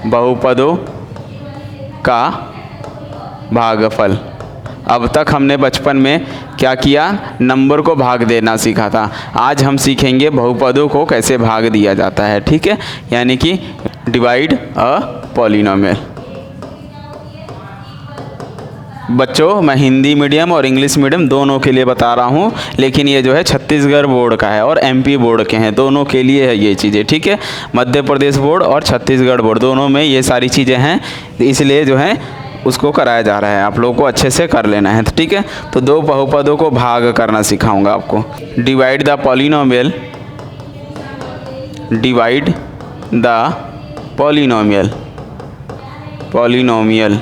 बहुपदों का भागफल। अब तक हमने बचपन में क्या किया, नंबर को भाग देना सीखा था। आज हम सीखेंगे बहुपदों को कैसे भाग दिया जाता है, ठीक है, यानी कि डिवाइड अ पॉलिनोमियल। बच्चों मैं हिंदी मीडियम और इंग्लिश मीडियम दोनों के लिए बता रहा हूँ, लेकिन ये जो है छत्तीसगढ़ बोर्ड का है और एमपी बोर्ड के हैं, दोनों के लिए है ये चीज़ें, ठीक है। मध्य प्रदेश बोर्ड और छत्तीसगढ़ बोर्ड दोनों में ये सारी चीज़ें हैं, इसलिए जो है उसको कराया जा रहा है, आप लोगों को अच्छे से कर लेना है, ठीक है। तो दो बहुपदों को भाग करना सिखाऊंगा आपको। Divide the polynomial, divide the polynomial, polynomial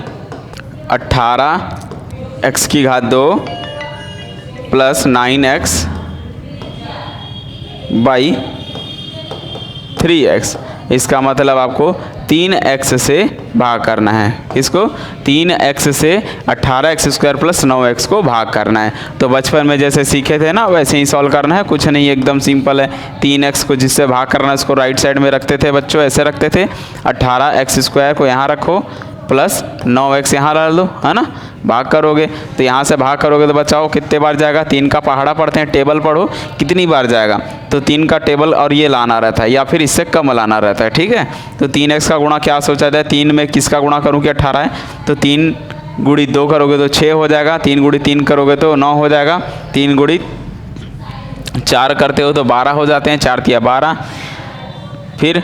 18x की घात 2 प्लस 9x बाई 3x। इसका मतलब आपको 3x से भाग करना है। किसको? 3x से 18x² प्लस 9x को भाग करना है। तो बचपन में जैसे सीखे थे ना, वैसे ही सॉल्व करना है, कुछ नहीं, एकदम सिंपल है। 3x को जिससे भाग करना है उसको राइट साइड में रखते थे बच्चों, ऐसे रखते थे। 18x² को यहाँ रखो प्लस 9x यहाँ डाल दो, है ना, भाग करोगे तो यहाँ से भाग करोगे तो बचाओ कितने बार जाएगा, 3 का पहाड़ा पढ़ते हैं, टेबल पढ़ो कितनी बार जाएगा, तो 3 का टेबल और ये लाना रहता है या फिर इससे कम लाना रहता है, ठीक है। तो 3x का गुणा क्या सोचा जाए, 3 में किसका गुणा करूँ कि 18 है, तो 3 गुणी 2 करोगे तो 6 हो जाएगा, 3 गुणी 3 करोगे तो 9 हो जाएगा, 3 गुणी 4 करते हो तो 12 हो जाते हैं, 4 तिया 12, फिर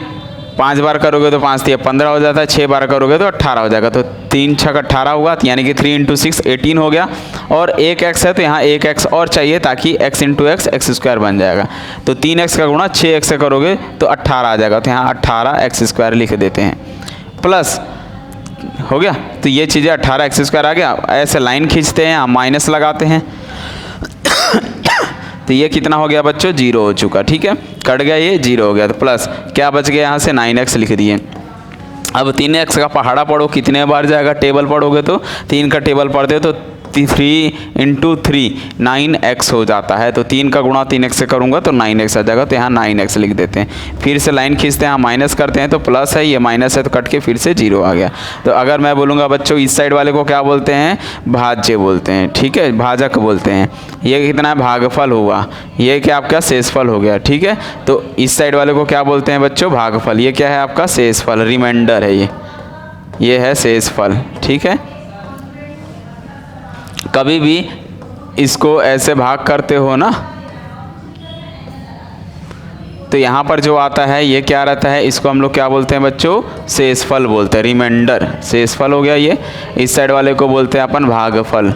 5 बार करोगे तो 5 तिया 15 हो जाता है, 6 बार करोगे तो 18 हो जाएगा। तो 3 छक 18 हुआ, यानी कि 3 × 6 18 हो गया। और 1x है तो यहाँ 1x और चाहिए ताकि x × x x² बन जाएगा। तो 3x का गुणा 6x से करोगे तो 18 आ जाएगा, तो यहाँ 18x² लिख देते हैं, प्लस हो गया। तो ये चीज़ें 18x² आ गया। ऐसे लाइन खींचते हैं, हम माइनस लगाते हैं तो ये कितना हो गया बच्चों, 0 हो चुका, ठीक है, कट गया, ये 0 हो गया। तो प्लस क्या बच गया, यहाँ से 9x लिख दिए। अब 3x का पहाड़ा पढ़ो, कितने बार जाएगा, टेबल पढ़ोगे तो 3 का टेबल पढ़ते हो तो 3 × 3 9x हो जाता है। तो 3 का गुणा 3x से करूँगा तो 9x आ जाएगा, तो यहाँ 9x लिख देते हैं। फिर से लाइन खींचते हैं, माइनस करते हैं तो प्लस है, ये माइनस है तो कट के फिर से 0 आ गया। तो अगर मैं बोलूँगा बच्चों इस साइड वाले को क्या बोलते हैं, भाज्य बोलते हैं, ठीक है, भाजक बोलते हैं। ये कितना है, भागफल हुआ, ये क्या आपका शेषफल हो गया, ठीक है। तो इस साइड वाले को क्या बोलते हैं बच्चों, भागफल। ये क्या है आपका, शेषफल, रिमाइंडर है ये है शेषफल, ठीक है। कभी भी इसको ऐसे भाग करते हो ना, तो यहाँ पर जो आता है ये क्या रहता है, इसको हम लोग क्या बोलते हैं बच्चों, शेषफल बोलते हैं, रिमाइंडर, शेषफल हो गया ये। इस साइड वाले को बोलते हैं अपन भागफल,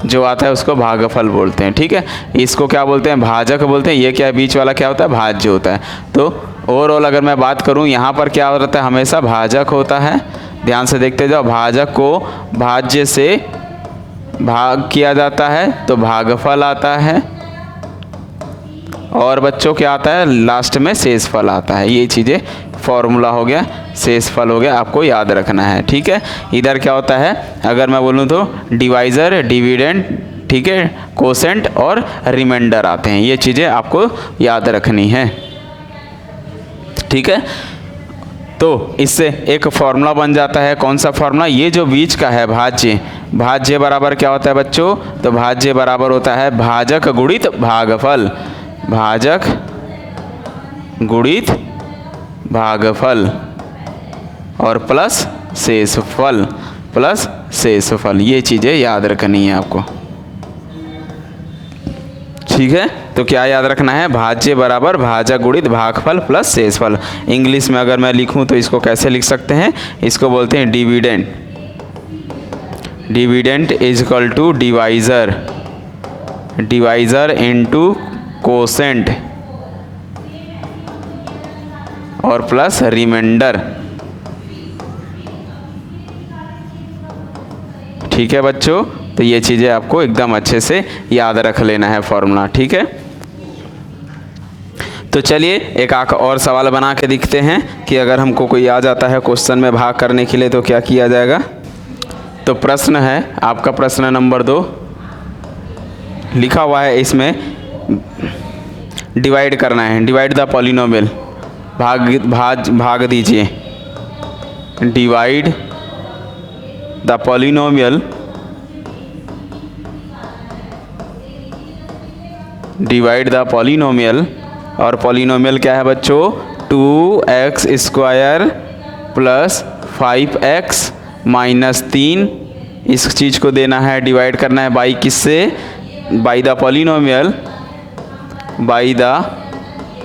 जो आता है उसको भागफल बोलते हैं, ठीक है। इसको क्या बोलते हैं, भाजक बोलते हैं। ये क्या है, बीच वाला क्या होता है, भाज्य होता है। तो ओवरऑल अगर मैं बात करूँ, यहाँ पर क्या होता है, हमेशा भाजक होता है, ध्यान से देखते जाओ। भाजक को भाज्य से भाग किया जाता है तो भागफल आता है, और बच्चों क्या आता है, लास्ट में शेषफल आता है। ये चीज़ें फॉर्मूला हो गया, शेषफल हो गया, आपको याद रखना है, ठीक है। इधर क्या होता है, अगर मैं बोलूँ तो डिवाइज़र, डिविडेंड, ठीक है, कोसेंट और रिमाइंडर आते हैं। ये चीज़ें आपको याद रखनी है, ठीक है। तो इससे एक फॉर्मूला बन जाता है, कौन सा फॉर्मूला, ये जो बीच का है भाज्य, भाज्य बराबर क्या होता है बच्चों, तो भाज्य बराबर होता है भाजक गुणित भागफल, भाजक गुणित भागफल और प्लस शेषफल, प्लस शेषफल। ये चीज़ें याद रखनी है आपको, ठीक है। तो क्या याद रखना है, भाज्य बराबर भाजक गुणित भागफल प्लस शेषफल। इंग्लिश में अगर मैं लिखूं तो इसको कैसे लिख सकते हैं, इसको बोलते हैं dividend, dividend is equal to divisor, divisor into quotient और प्लस रिमाइंडर, ठीक है बच्चों। तो ये चीज़ें आपको एकदम अच्छे से याद रख लेना है फॉर्मूला, ठीक है। तो चलिए एक आंख और सवाल बना के दिखते हैं कि अगर हमको कोई आ जाता है क्वेश्चन में भाग करने के लिए तो क्या किया जाएगा। तो प्रश्न है आपका, प्रश्न नंबर 2 लिखा हुआ है, इसमें डिवाइड करना है, डिवाइड द पॉलिनोमियल, भाग दीजिए। डिवाइड द पॉलिनोमियल और पॉलिनोमियल क्या है बच्चों 2x² प्लस 5x माइनस 3। इस चीज़ को देना है, डिवाइड करना है बाई किससे, बाई द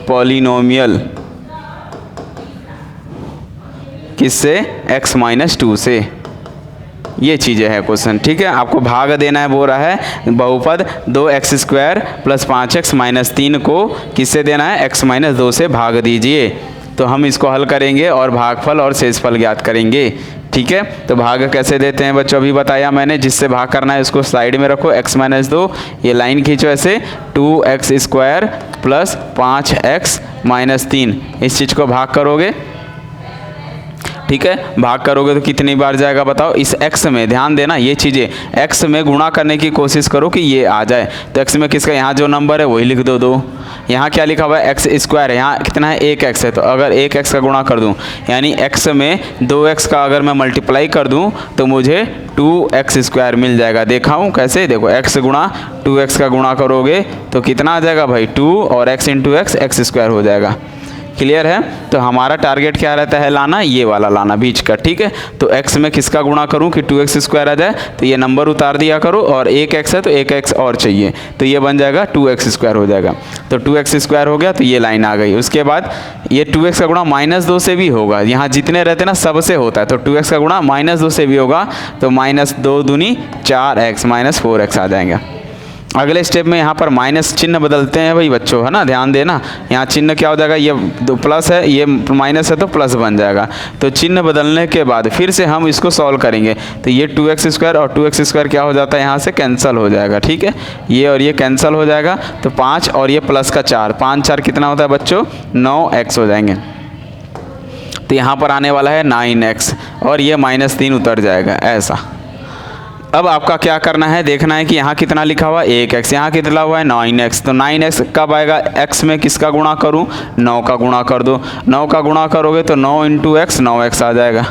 पॉलिनोमियल किससे, x माइनस 2 से। ये चीज़ें हैं क्वेश्चन, ठीक है। आपको भाग देना है, बोल रहा है बहुपद 2x² प्लस 5x माइनस 3 को किससे देना है, x माइनस 2 से भाग दीजिए। तो हम इसको हल करेंगे और भागफल और शेषफल ज्ञात करेंगे, ठीक है। तो भाग कैसे देते हैं बच्चों, अभी बताया मैंने। जिससे भाग करना है उसको साइड में रखो, x माइनस 2, ये लाइन खींचो ऐसे, 2x² प्लस 5x माइनस 3, इस चीज़ को भाग करोगे, ठीक है। भाग करोगे तो कितनी बार जाएगा बताओ, इस x में ध्यान देना, ये चीज़ें x में गुणा करने की कोशिश करो कि ये आ जाए। तो x में किसका, यहाँ जो नंबर है वही लिख दो 2। यहाँ क्या लिखा हुआ है x², यहाँ कितना है 1x है, तो अगर 1x का गुणा कर दूँ, यानी x में 2x का अगर मैं मल्टीप्लाई कर दूँ तो मुझे 2x² मिल जाएगा। देखा हूँ कैसे, देखो x गुणा 2x का गुणा करोगे तो कितना आ जाएगा भाई 2, और x इंटू x² हो जाएगा। क्लियर है। तो हमारा टारगेट क्या रहता है, लाना ये वाला लाना बीच का, ठीक है। तो x में किसका गुणा करूं कि 2x² आ जाए, तो ये नंबर उतार दिया करो, और 1x है तो 1x और चाहिए, तो ये बन जाएगा 2x² हो जाएगा। तो 2x² हो गया, तो ये लाइन आ गई। उसके बाद ये 2x का गुणा -2 से भी होगा, यहाँ जितने रहते ना सबसे होता है, तो 2x का गुणा -2 से भी होगा, तो -2 दूनी 4x माइनस 4x आ जाएंगे। अगले स्टेप में यहाँ पर माइनस चिन्ह बदलते हैं भाई बच्चों, है ना, ध्यान देना। यहाँ चिन्ह क्या हो जाएगा, ये प्लस है, ये माइनस है तो प्लस बन जाएगा। तो चिन्ह बदलने के बाद फिर से हम इसको सॉल्व करेंगे, तो ये 2x² और 2x² क्या हो जाता है, यहाँ से कैंसिल हो जाएगा, ठीक है। ये और ये कैंसिल हो जाएगा, तो 5 और ये प्लस का 4, 5 4 कितना होता है बच्चों, 9x हो जाएंगे। तो यहाँ पर आने वाला है 9x, और ये -3 उतर जाएगा ऐसा। अब आपका क्या करना है, देखना है कि यहाँ कितना लिखा हुआ है 1x, यहाँ कितना हुआ है 9x। तो 9x कब आएगा, x में किसका गुणा करूँ, 9 का गुणा कर दो। 9 का गुणा करोगे तो 9 इंटू x 9x आ जाएगा,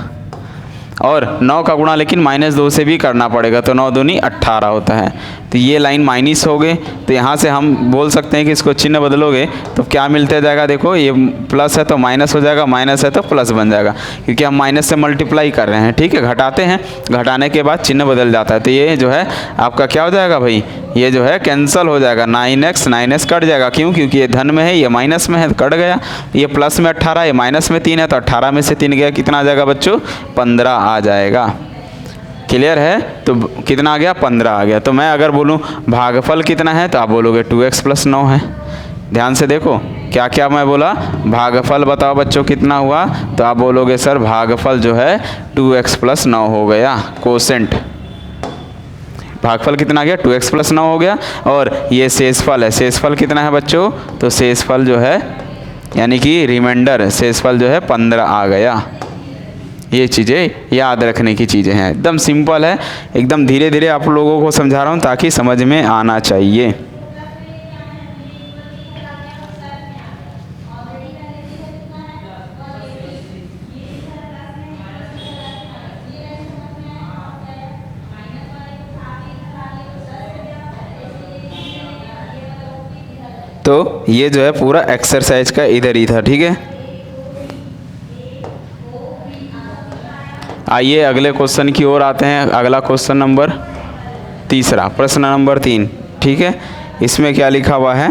और 9 का गुणा लेकिन -2 से भी करना पड़ेगा, तो 9 दूनी 18 होता है। तो ये लाइन माइनस हो गई, तो यहाँ से हम बोल सकते हैं कि इसको चिन्ह बदलोगे तो क्या मिलते जाएगा, देखो ये प्लस है तो माइनस हो जाएगा, माइनस है तो प्लस बन जाएगा, क्योंकि हम माइनस से मल्टीप्लाई कर रहे हैं, ठीक है। घटाते हैं, घटाने के बाद चिन्ह बदल जाता है, तो ये जो है आपका क्या हो जाएगा भाई, ये जो है कैंसिल हो जाएगा, 9x कट जाएगा। क्यों, क्योंकि ये धन में है, ये माइनस में है तो कट गया। ये प्लस में 18, ये माइनस में 3 है, तो 18 में से 3 गया, कितना आ जाएगा बच्चों, 15 आ जाएगा। क्लियर है। तो कितना आ गया, 15 आ गया। तो मैं अगर बोलूँ भागफल कितना है, तो आप बोलोगे 2x प्लस 9 है। ध्यान से देखो क्या क्या मैं बोला, भागफल बताओ बच्चों कितना हुआ, तो आप बोलोगे सर भागफल जो है 2x प्लस 9 हो गया। कोसेंट भागफल कितना आ गया, 2x प्लस 9 हो गया। और ये शेषफल है, शेषफल कितना है बच्चों, तो शेषफल जो है यानी कि रिमाइंडर, शेषफल जो है 15 आ गया। ये चीज़ें याद रखने की चीज़ें हैं, एकदम सिंपल है, एकदम धीरे धीरे आप लोगों को समझा रहा हूँ ताकि समझ में आना चाहिए। तो ये जो है पूरा एक्सरसाइज का इधर ही था, ठीक है। आइए अगले क्वेश्चन की ओर आते हैं। अगला क्वेश्चन नंबर 3, प्रश्न नंबर 3, ठीक है। इसमें क्या लिखा हुआ है,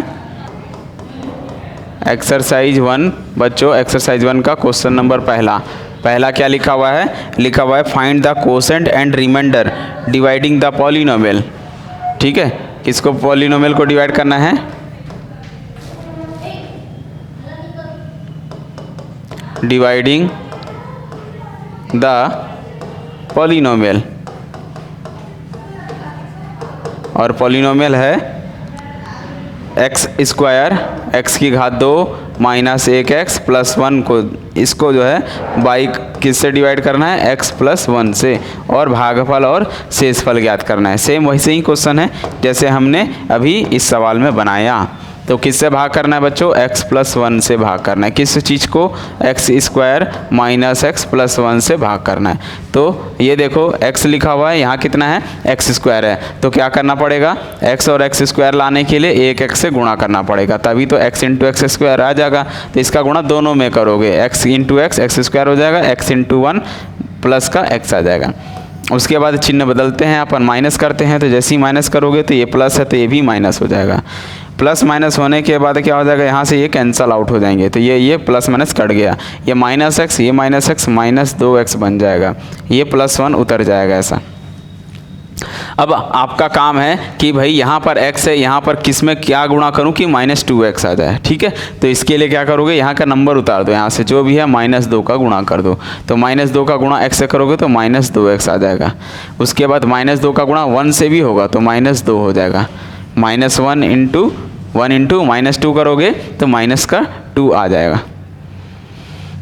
एक्सरसाइज 1 बच्चों, एक्सरसाइज 1 का क्वेश्चन नंबर पहला क्या लिखा हुआ है, लिखा हुआ है find the quotient and remainder dividing the polynomial, ठीक है। किसको, पॉलिनोमियल को डिवाइड करना है, डिवाइडिंग द पॉलिनोमियल, और पॉलिनोमियल है x² x की घात 2 माइनस 1x प्लस 1 को, इसको जो है बाई किससे डिवाइड करना है, x प्लस 1 से, और भागफल और शेषफल ज्ञात करना है। सेम वैसे ही क्वेश्चन है जैसे हमने अभी इस सवाल में बनाया। तो किससे भाग करना है बच्चों, x प्लस 1 से भाग करना है। किस चीज़ को, x square minus x plus 1 से भाग करना है। तो ये देखो x लिखा हुआ है, यहाँ कितना है, x स्क्वायर है, तो क्या करना पड़ेगा, x और x स्क्वायर लाने के लिए एक x से गुणा करना पड़ेगा, तभी तो x इंटू एक्स स्क्वायर आ जाएगा। तो इसका गुणा दोनों में करोगे, x इंटू एक्स स्क्वायर हो जाएगा, x इंटू 1 प्लस का x आ जाएगा। उसके बाद चिन्ह बदलते हैं, अपन माइनस करते हैं, तो जैसे ही माइनस करोगे तो ये प्लस है तो ये भी माइनस हो जाएगा। प्लस माइनस होने के बाद क्या हो जाएगा, यहाँ से ये कैंसल आउट हो जाएंगे, तो ये प्लस माइनस कट गया, ये माइनस एक्स, ये माइनस एक्स, माइनस 2x बन जाएगा, ये प्लस 1 उतर जाएगा ऐसा। अब आपका काम है कि भाई यहाँ पर x है, यहाँ पर किस में क्या गुणा करूँ कि माइनस 2x आ जाए, ठीक है। तो इसके लिए क्या करोगे, यहाँ का नंबर उतार दो, यहाँ से जो भी है माइनस 2 का गुणा कर दो, तो माइनस 2 का गुणा x से करोगे तो माइनस 2x आ जाएगा। उसके बाद माइनस 2 का गुणा 1 से भी होगा तो माइनस 2 हो जाएगा, माइनस 1 इंटू माइनस 2 करोगे तो माइनस का 2 आ जाएगा।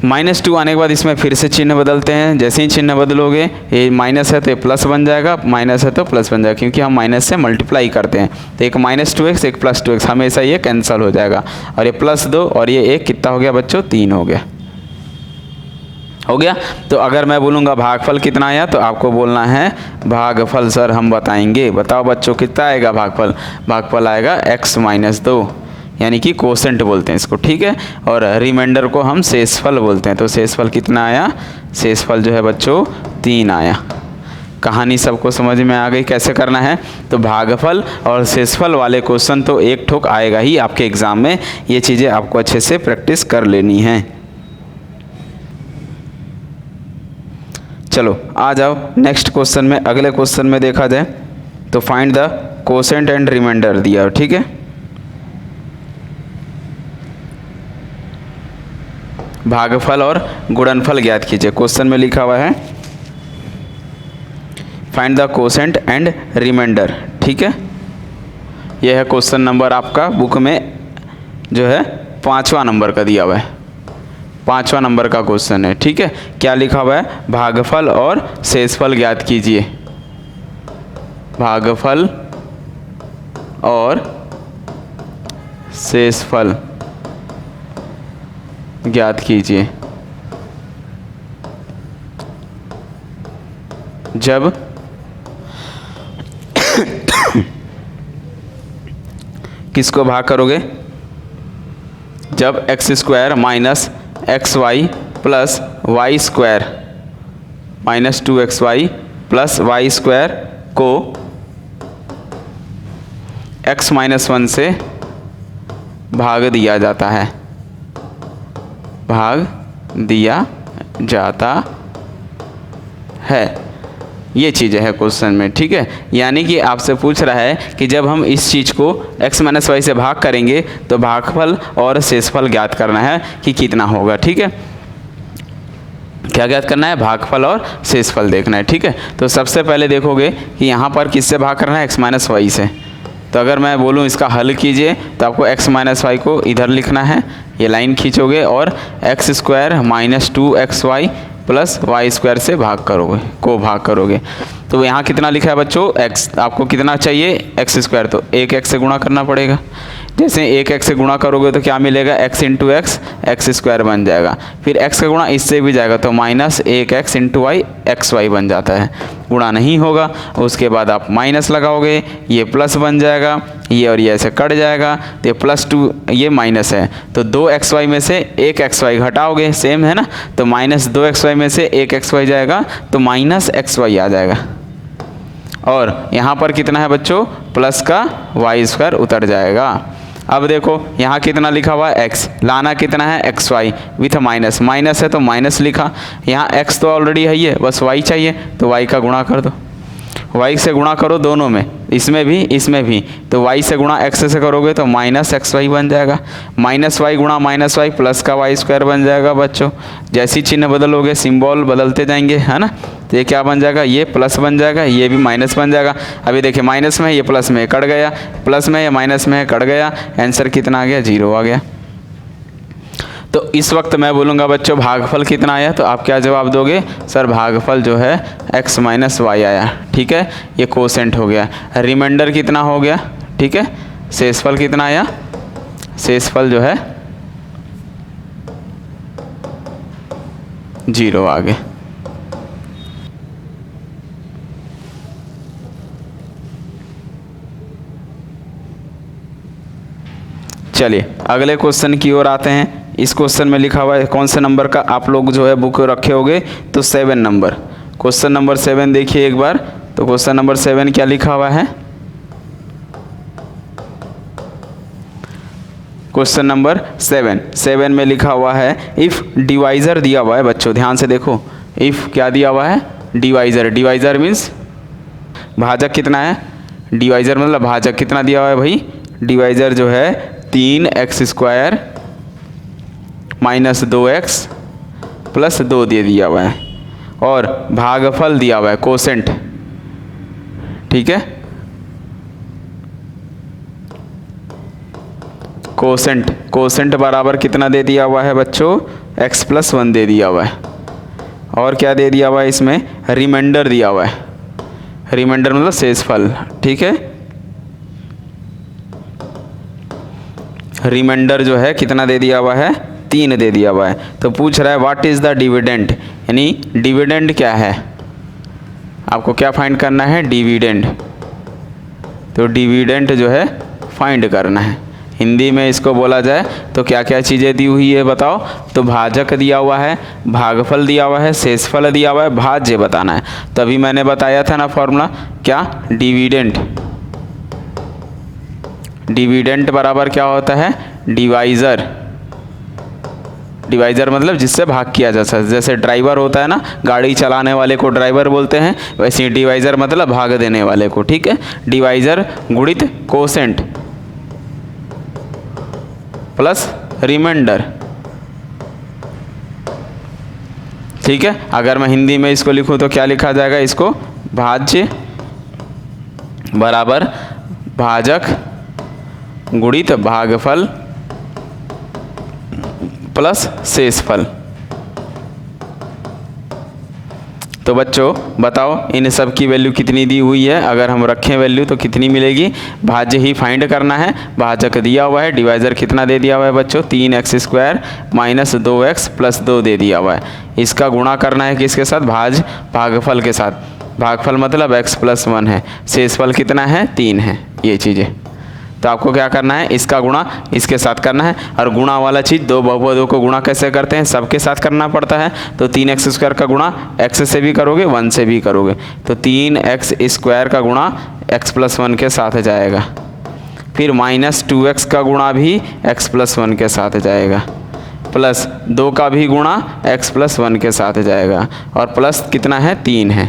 माइनस 2 आने के बाद इसमें फिर से चिन्ह बदलते हैं, जैसे ही चिन्ह बदलोगे, ये माइनस है तो ये प्लस बन जाएगा, माइनस है तो प्लस बन जाएगा, क्योंकि हम माइनस से मल्टीप्लाई करते हैं। तो एक माइनस 2x एक प्लस 2x, हमेशा ये कैंसिल हो जाएगा, और ये प्लस 2 और ये 1 कितना हो गया बच्चों, 3 हो गया। तो अगर मैं बोलूँगा भागफल कितना आया तो आपको बोलना है भागफल सर हम बताएंगे। बताओ बच्चों कितना आएगा भागफल, भागफल आएगा x माइनस 2, यानी कि कोसेंट बोलते हैं इसको, ठीक है। और रिमाइंडर को हम शेषफल बोलते हैं। तो शेषफल कितना आया, शेषफल जो है बच्चों 3 आया। कहानी सबको समझ में आ गई कैसे करना है। तो भागफल और शेषफल वाले क्वेश्चन तो एक ठोक आएगा ही आपके एग्ज़ाम में, ये चीज़ें आपको अच्छे से प्रैक्टिस कर लेनी है। चलो आ जाओ नेक्स्ट क्वेश्चन में। अगले क्वेश्चन में देखा जाए तो find the quotient and remainder दिया, ठीक है। भागफल और गुणनफल ज्ञात कीजिए। क्वेश्चन में लिखा हुआ है find the quotient and remainder, ठीक है। यह है क्वेश्चन नंबर आपका बुक में जो है 5वां नंबर का दिया हुआ है, 5वां नंबर का क्वेश्चन है, ठीक है। क्या लिखा हुआ है, भागफल और शेषफल ज्ञात कीजिए। भागफल और शेषफल ज्ञात कीजिए जब किसको भाग करोगे, जब x square minus x y plus y square minus 2xy plus y square को x माइनस 1 से भाग दिया जाता है, भाग दिया जाता है। ये चीज़ें है क्वेश्चन में, ठीक है। यानी कि आपसे पूछ रहा है कि जब हम इस चीज़ को x माइनस वाई से भाग करेंगे तो भागफल और शेषफल ज्ञात करना है कि कितना होगा, ठीक है। क्या ज्ञात करना है, भागफल और शेषफल देखना है, ठीक है। तो सबसे पहले देखोगे कि यहाँ पर किससे भाग करना है, x माइनस वाई से। तो अगर मैं बोलूँ इसका हल कीजिए तो आपको x माइनस वाई को इधर लिखना है, ये लाइन खींचोगे और x square minus 2xy plus y square से भाग करोगे। तो यहाँ कितना लिखा है बच्चों, x, आपको कितना चाहिए x स्क्वायर, तो 1x से गुणा करना पड़ेगा। जैसे 1x से गुणा करोगे तो क्या मिलेगा, x इंटू एक्स स्क्वायर बन जाएगा। फिर x का गुणा इससे भी जाएगा तो minus 1x into Y xy बन जाता है, गुणा नहीं होगा। उसके बाद आप माइनस लगाओगे, ये प्लस बन जाएगा, ये और ये ऐसे कट जाएगा, तो ये प्लस 2 ये माइनस है, तो 2xy में से 1xy घटाओगे, सेम है ना, तो माइनस 2xy में से 1xy जाएगा तो माइनस xy आ जाएगा। और यहाँ पर कितना है बच्चों, प्लस का वाई स्क्वायर उतर जाएगा। अब देखो यहाँ कितना लिखा हुआ है x, लाना कितना है xy विथ माइनस, माइनस है तो माइनस लिखा, यहाँ x तो ऑलरेडी है ये, बस y चाहिए तो y का गुणा कर दो, y से गुणा करो दोनों में, इसमें भी, तो y से गुणा x से करोगे तो माइनस xy बन जाएगा, माइनस y गुणा माइनस y प्लस का वाई स्क्वायर बन जाएगा बच्चों। जैसी चिन्ह बदलोगे सिंबल बदलते जाएंगे, है ना, तो ये क्या बन जाएगा, ये प्लस बन जाएगा, ये भी माइनस बन जाएगा। अभी देखिए माइनस में है, ये प्लस में कट गया, प्लस में या माइनस में कट गया, आंसर कितना आ गया, 0 आ गया। तो इस वक्त मैं बोलूँगा बच्चों भागफल कितना आया, तो आप क्या जवाब दोगे, सर भागफल जो है x माइनस वाई आया, ठीक है, ये कोसेंट हो गया। रिमाइंडर कितना हो गया, ठीक है, शेषफल कितना आया, शेषफल जो है 0 आ गए। चलिए अगले क्वेश्चन की ओर आते हैं। इस क्वेश्चन में लिखा हुआ है कौन से नंबर का, आप लोग जो है बुक रखे होगे तो 7 नंबर। क्वेश्चन नंबर 7 देखिए एक बार। तो क्वेश्चन नंबर 7 क्या लिखा हुआ है? क्वेश्चन नंबर 7 में लिखा हुआ है इफ़ डिवाइज़र दिया हुआ है। बच्चों ध्यान से देखो, इफ़ क्या दिया हुआ है? डिवाइज़र। डिवाइज़र मीन्स भाजक कितना है? डिवाइज़र मतलब भाजक कितना दिया हुआ है भाई? डिवाइज़र जो है 3x² माइनस 2x प्लस 2 दे दिया हुआ है, और भागफल दिया हुआ है कोसेंट। ठीक है, कोसेंट बराबर कितना दे दिया हुआ है बच्चों? x+1 दे दिया हुआ है। और क्या दे दिया हुआ है इसमें? रिमाइंडर दिया हुआ है। रिमाइंडर मतलब शेषफल। ठीक है, रिमाइंडर जो है कितना दे दिया हुआ है? 3 दे दिया हुआ है। तो पूछ रहा है व्हाट इज़ द डिविडेंड, यानी डिविडेंड क्या है? आपको क्या फाइंड करना है? डिविडेंड। तो डिविडेंड जो है फाइंड करना है। हिंदी में इसको बोला जाए तो क्या क्या चीज़ें दी हुई है बताओ? तो भाजक दिया हुआ है, भागफल दिया हुआ है, शेषफल दिया हुआ है, भाज्य बताना है। तो अभी मैंने बताया था ना फॉर्मूला, क्या? डिविडेंड। डिविडेंड बराबर क्या होता है? डिवाइज़र। डिवाइज़र मतलब जिससे भाग किया जा सकता है। जैसे ड्राइवर होता है ना, गाड़ी चलाने वाले को ड्राइवर बोलते हैं, वैसे ही डिवाइज़र मतलब भाग देने वाले को। ठीक है, डिवाइज़र गुणित कोसेंट प्लस रिमाइंडर। ठीक है, अगर मैं हिंदी में इसको लिखूं तो क्या लिखा जाएगा? इसको भाज्य बराबर भाजक गुणित भागफल प्लस शेषफल। तो बच्चों बताओ इन सब की वैल्यू कितनी दी हुई है? अगर हम रखें वैल्यू तो कितनी मिलेगी? भाज्य ही फाइंड करना है। भाजक दिया हुआ है, डिवाइज़र कितना दे दिया हुआ है बच्चों? 3x² माइनस 2x प्लस 2 दे दिया हुआ है। इसका गुणा करना है किसके साथ? भागफल के साथ। भागफल मतलब x+1 है, शेषफल कितना है? 3 है। ये चीज़ें तो आपको क्या करना है? इसका गुणा इसके साथ करना है। और गुणा वाला चीज़ दो बहुपदों को गुणा कैसे करते हैं? सबके साथ करना पड़ता है। तो 3x² का गुणा x से भी करोगे, 1 से भी करोगे। तो 3x² का गुणा x+1 के साथ जाएगा। फिर माइनस 2x का गुणा भी x+1 के साथ जाएगा, प्लस 2 का भी गुणा x+1 के साथ जाएगा, और प्लस कितना है? 3 है।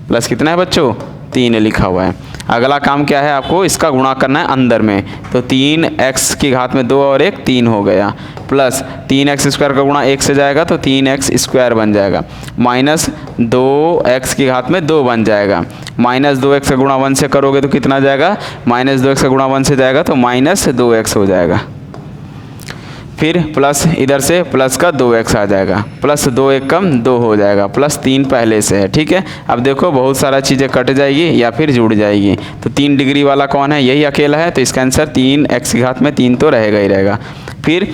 प्लस कितना है बच्चों? 3 लिखा हुआ है। अगला काम क्या है? आपको इसका गुणा करना है अंदर में। तो 3x की घात में 2 और 1 3 हो गया, प्लस 3x² का गुणा 1 से जाएगा तो 3x² बन जाएगा, माइनस 2x की घात में 2 बन जाएगा, माइनस 2x का गुणा 1 से करोगे तो कितना जाएगा? माइनस 2x का गुणा 1 से जाएगा तो माइनस 2x हो जाएगा। फिर प्लस इधर से प्लस का 2x आ जाएगा, प्लस 2 1 कम 2 हो जाएगा, प्लस 3 पहले से है। ठीक है, अब देखो बहुत सारा चीज़ें कट जाएगी या फिर जुड़ जाएगी। तो 3 डिग्री वाला कौन है? यही अकेला है, तो इसका आंसर 3x की घात में 3 तो रहेगा ही रहेगा। फिर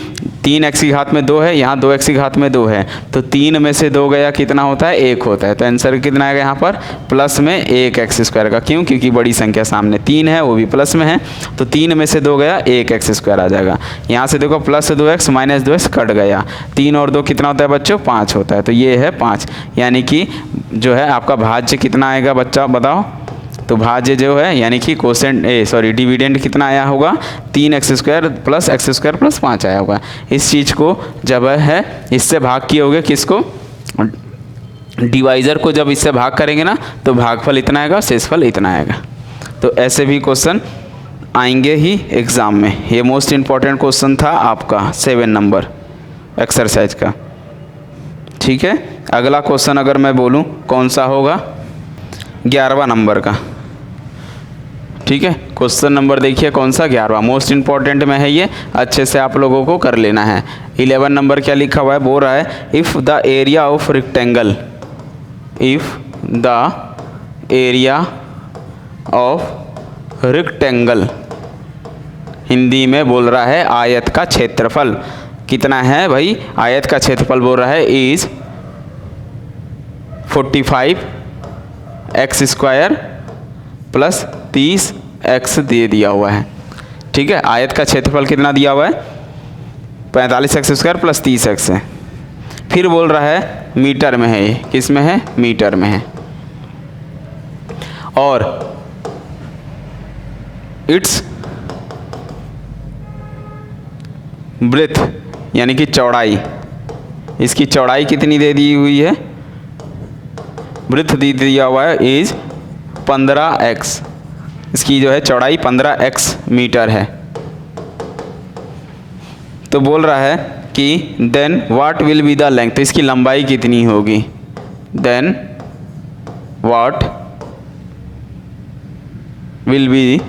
3x की घात में 2 है, यहाँ 2x की घात में 2 है, तो 3 में से 2 गया कितना होता है? 1 होता है। तो आंसर कितना आएगा यहाँ पर? प्लस में 1x² का। क्यों? क्योंकि बड़ी संख्या सामने 3 है, वो भी प्लस में है, तो 3 में से 2 गया, 1x² आ जाएगा। यहाँ से देखो plus 2x minus 2x cut गया, 3 और 2 कितना होता है बच्चों? 5 होता है। तो ये है 5, यानी कि जो है आपका भाज्य कितना आएगा बच्चा बताओ? तो भाज्य जो है यानी कि डिविडेंड कितना आया होगा? 3x² प्लस x² प्लस 5 आया होगा। इस चीज़ को जब है इससे भाग किए होगे, किसको? डिवाइज़र को जब इससे भाग करेंगे ना तो भागफल इतना आएगा, शेषफल इतना आएगा। तो ऐसे भी क्वेश्चन आएंगे ही एग्ज़ाम में। ये मोस्ट इम्पॉर्टेंट क्वेश्चन था आपका 7 नंबर एक्सरसाइज का। ठीक है, अगला क्वेश्चन अगर मैं बोलूँ कौन सा होगा? 11वां नंबर का। ठीक है, क्वेश्चन नंबर देखिए कौन सा? 11वां। मोस्ट इम्पॉर्टेंट में है ये, अच्छे से आप लोगों को कर लेना है। 11 नंबर क्या लिखा हुआ है? बोल रहा है if the area of rectangle, if the area of rectangle Hindi में बोल रहा है आयत का क्षेत्रफल कितना है भाई, आयत का क्षेत्रफल बोल रहा है इज 45x² प्लस 30x दे दिया हुआ है। ठीक है, आयत का क्षेत्रफल कितना दिया हुआ है, 45x² प्लस 30x है। फिर बोल रहा है मीटर में है, ये किस में है, मीटर में है। और इट्स ब्रेथ यानी कि चौड़ाई, इसकी चौड़ाई कितनी दे दी हुई है, ब्रेथ दे दिया हुआ है इज 15x, इसकी जो है चौड़ाई 15x मीटर है। तो बोल रहा है कि then what will be the length, तो इसकी लंबाई कितनी होगी, then what will be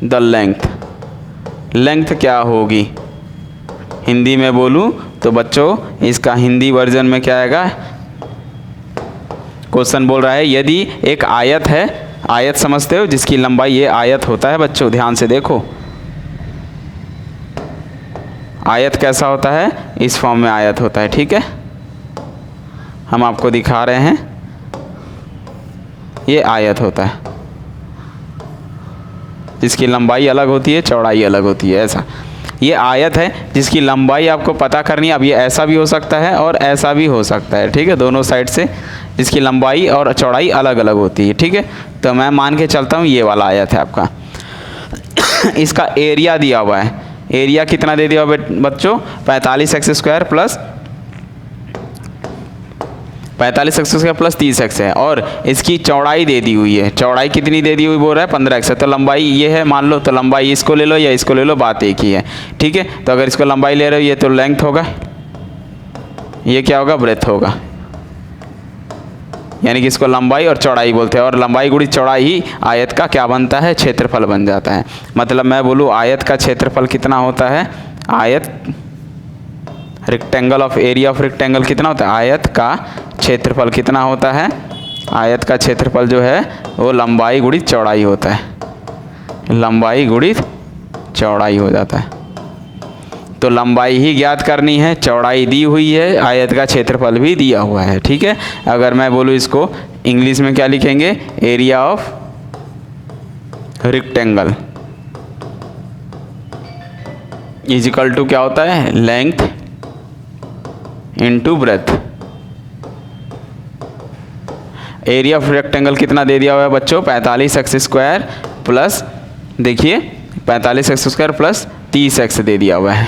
the length, length क्या होगी। हिंदी में बोलूँ तो बच्चों इसका हिंदी वर्जन में क्या आएगा, क्वेश्चन बोल रहा है यदि एक आयत है, आयत समझते हो जिसकी लंबाई, ये आयत होता है बच्चों, ध्यान से देखो आयत कैसा होता है, इस फॉर्म में आयत होता है। ठीक है, हम आपको दिखा रहे हैं, ये आयत होता है जिसकी लंबाई अलग होती है, चौड़ाई अलग होती है, ऐसा। ये आयत है जिसकी लंबाई आपको पता करनी है। अब ये ऐसा भी हो सकता है और ऐसा भी हो सकता है। ठीक है, दोनों साइड से जिसकी लंबाई और चौड़ाई अलग अलग होती है। ठीक है, तो मैं मान के चलता हूँ ये वाला आयत है आपका। इसका एरिया दिया हुआ है, एरिया कितना दे दिया हुआ बच्चों, 45x² plus 45x² plus 30x है। और इसकी चौड़ाई दे दी हुई है, चौड़ाई कितनी दे दी हुई बोल रहा है 15x है। तो लंबाई ये है मान लो, तो लंबाई इसको ले लो या इसको ले लो, बात एक ही है। ठीक है, तो अगर इसको लंबाई ले रहे हो, ये तो लेंथ होगा, ये क्या होगा, ब्रेथ होगा, यानी कि इसको लंबाई और चौड़ाई बोलते हैं। और लंबाई गुणी चौड़ाई ही आयत का क्या बनता है, क्षेत्रफल बन जाता है। मतलब मैं बोलूँ आयत का क्षेत्रफल कितना होता है, आयत rectangle of area of rectangle कितना होता है, आयत का क्षेत्रफल कितना होता है, आयत का क्षेत्रफल जो है वो लंबाई गुणित चौड़ाई होता है, लंबाई गुणित चौड़ाई हो जाता है। तो लंबाई ही ज्ञात करनी है, चौड़ाई दी हुई है, आयत का क्षेत्रफल भी दिया हुआ है। ठीक है, अगर मैं बोलूँ इसको इंग्लिश में क्या लिखेंगे, area of rectangle is equal to क्या होता है, length into breadth. Area of rectangle कितना दे दिया हुआ है बच्चों, 45x² प्लस, देखिए 45x² प्लस 30x दे दिया हुआ है,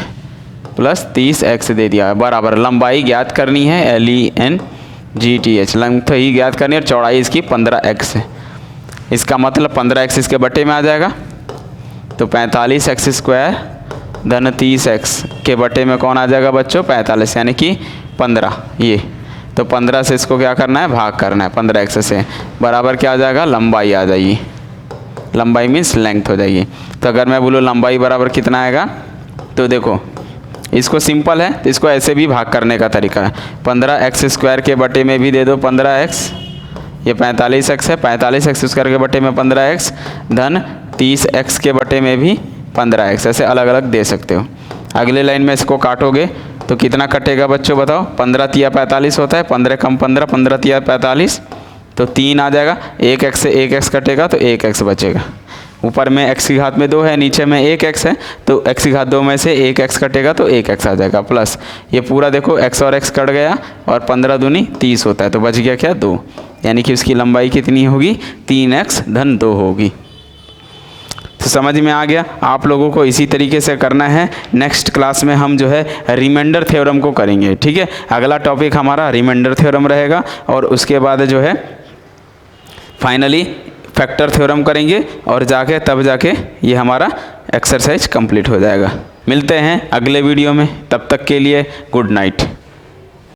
प्लस 30x दे दिया है, बराबर लंबाई ज्ञात करनी है, LENGTH, लेंथ ही ज्ञात करनी है, चौड़ाई इसकी 15x है। इसका मतलब 15x इसके बटे में आ जाएगा, तो 45x² धन 30x के बटे में कौन आ जाएगा बच्चों, 45, यानी कि 15। ये तो 15 से इसको क्या करना है, भाग करना है 15x से, बराबर क्या आ जाएगा, लंबाई आ जाएगी, लंबाई मीन्स लेंथ हो जाएगी। तो अगर मैं बोलूँ लंबाई बराबर कितना आएगा, तो देखो इसको सिंपल है, तो इसको ऐसे भी भाग करने का तरीका है, 15x² के बटे में भी दे दो 15x, ये 45x है, 45x² के बटे में 15x धन 30x के बटे में भी 15x, ऐसे अलग अलग दे सकते हो। अगले लाइन में इसको काटोगे तो कितना कटेगा बच्चों बताओ, 15 तिया 45 होता है, 15 कम 15, 15 तिया 45, तो 3 आ जाएगा, 1x से 1x कटेगा तो 1x बचेगा। ऊपर में x की घात में 2 है, नीचे में 1x है, तो x की घात 2 में से 1x कटेगा तो 1x आ जाएगा, प्लस ये पूरा देखो x और x कट गया, और 15 दूनी 30 होता है, तो बच गया क्या, 2, यानी कि उसकी लंबाई कितनी होगी, 3x धन 2 होगी। तो समझ में आ गया। आप लोगों को इसी तरीके से करना है। नेक्स्ट क्लास में हम जो है रिमाइंडर थ्योरम को करेंगे। ठीक है, अगला टॉपिक हमारा रिमाइंडर थ्योरम रहेगा, और उसके बाद जो है फाइनली फैक्टर थ्योरम करेंगे, और जाके तब जाके ये हमारा एक्सरसाइज कंप्लीट हो जाएगा। मिलते हैं अगले वीडियो में, तब तक के लिए गुड नाइट।